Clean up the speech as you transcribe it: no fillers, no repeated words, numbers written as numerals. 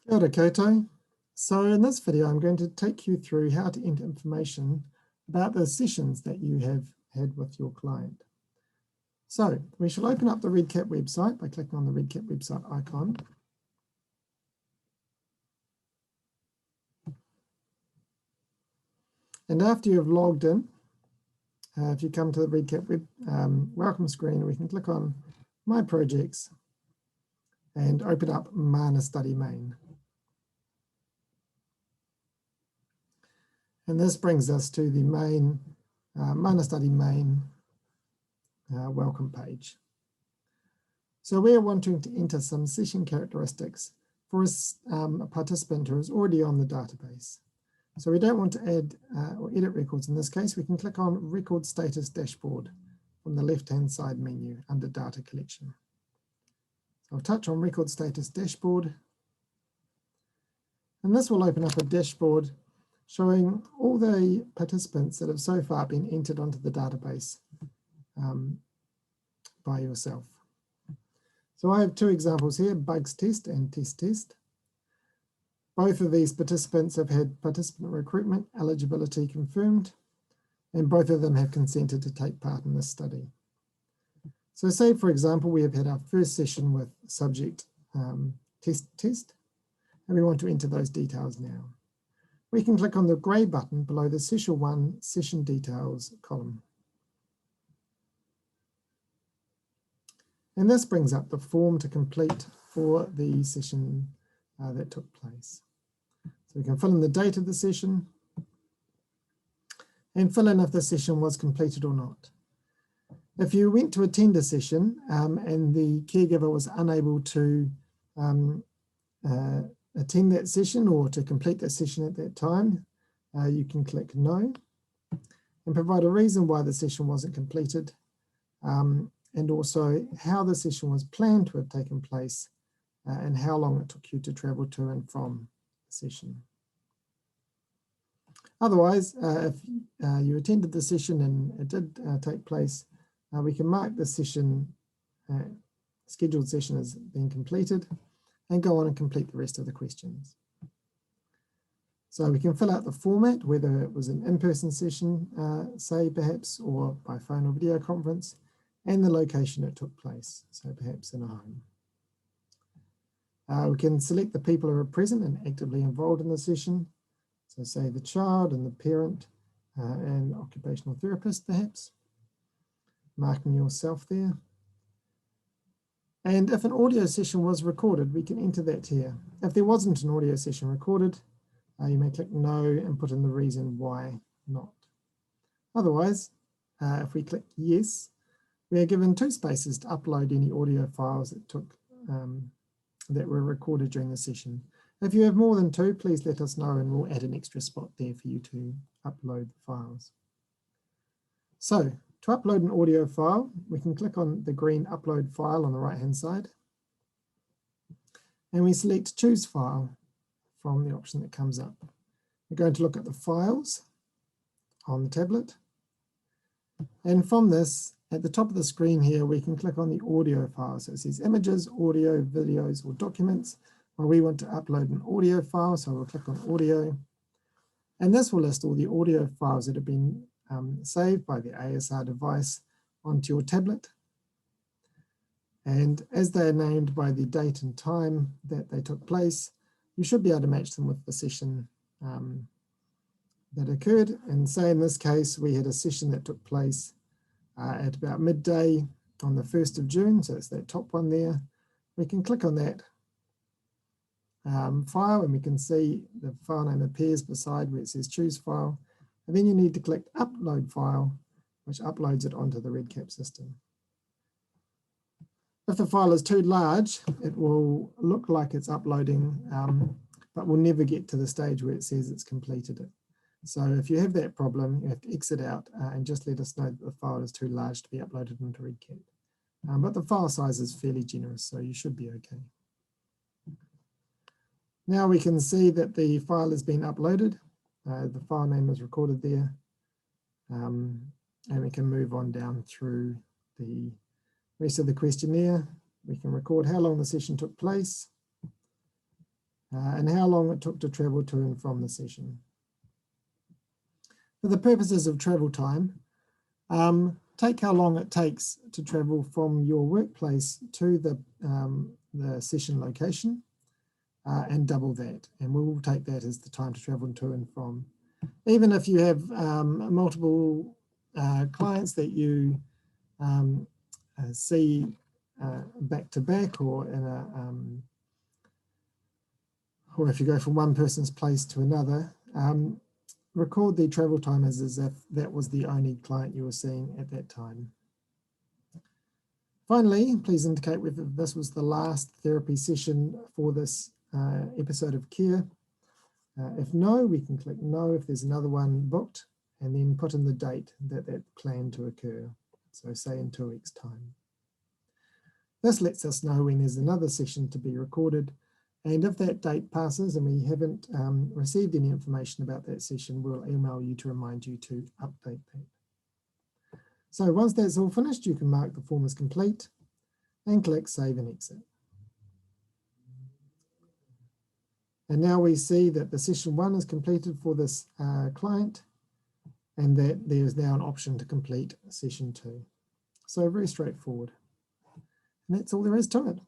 Kia ora koutou. So in this video, I'm going to take you through how to enter information about the sessions that you have had with your client. So we shall open up the REDCap website by clicking on the REDCap website icon. And after you've logged in, if you come to the REDCap web welcome screen, we can click on My Projects and open up Mana Study Main. And this brings us to the main Mana Study Main welcome page. So we're wanting to enter some session characteristics for a participant who is already on the database. So we don't want to add or edit records. In this case, we can click on Record Status Dashboard from the left-hand side menu under Data Collection. So I'll touch on Record Status Dashboard. And this will open up a dashboard showing all the participants that have so far been entered onto the database by yourself. So I have two examples here, Bugs Test and Test Test. Both of these participants have had participant recruitment eligibility confirmed, and both of them have consented to take part in this study. So say, for example, we have had our first session with subject test, and we want to enter those details now. We can click on the grey button below the Session 1 Session Details column. And this brings up the form to complete for the session that took place. So we can fill in the date of the session and fill in if the session was completed or not. If you went to attend a session and the caregiver was unable to attend that session or to complete that session at that time, you can click no and provide a reason why the session wasn't completed, and also how the session was planned to have taken place and how long it took you to travel to and from the session. Otherwise, if you attended the session and it did take place, we can mark the session, scheduled session as being completed, and go on and complete the rest of the questions. So we can fill out the format, whether it was an in-person session, say perhaps, or by phone or video conference, and the location it took place, so perhaps in a home. We can select the people who are present and actively involved in the session, so say the child and the parent and occupational therapist perhaps, marking yourself there. And if an audio session was recorded, we can enter that here. If there wasn't an audio session recorded, you may click no and put in the reason why not. Otherwise, if we click yes, we are given 2 spaces to upload any audio files that were recorded during the session. If you have more than 2, please let us know and we'll add an extra spot there for you to upload the files. So to upload an audio file, we can click on the green upload file on the right hand side, and we select choose file from the option that comes up. We're going to look at the files on the tablet, and from this, at the top of the screen here, we can click on the audio file. So it says images, audio, videos, or documents. Well, we want to upload an audio file, so we'll click on audio. And this will list all the audio files that have been saved by the ASR device onto your tablet. And as they are named by the date and time that they took place, you should be able to match them with the session that occurred. And say in this case, we had a session that took place at about midday on the 1st of June, so it's that top one there. We can click on that file and we can see the file name appears beside where it says choose file, and then you need to click upload file, which uploads it onto the REDCap system. If the file is too large, it will look like it's uploading, but will never get to the stage where it says it's completed it. So if you have that problem, you have to exit out and just let us know that the file is too large to be uploaded into REDCap. But the file size is fairly generous, so you should be okay. Now we can see that the file has been uploaded. The file name is recorded there. And we can move on down through the rest of the questionnaire. We can record how long the session took place. and how long it took to travel to and from the session. For the purposes of travel time, take how long it takes to travel from your workplace to the session location and double that. And we will take that as the time to travel to and from. Even if you have multiple clients that you see back to back, or in or if you go from one person's place to another, record the travel time as if that was the only client you were seeing at that time. Finally, please indicate whether this was the last therapy session for this episode of care. If no, we can click no if there's another one booked, and then put in the date that planned to occur. So say in 2 weeks' time. This lets us know when there's another session to be recorded, and if that date passes and we haven't received any information about that session, we'll email you to remind you to update that. So once that's all finished, you can mark the form as complete and click Save and Exit. And now we see that the session 1 is completed for this client, and that there is now an option to complete session 2. So very straightforward. And that's all there is to it.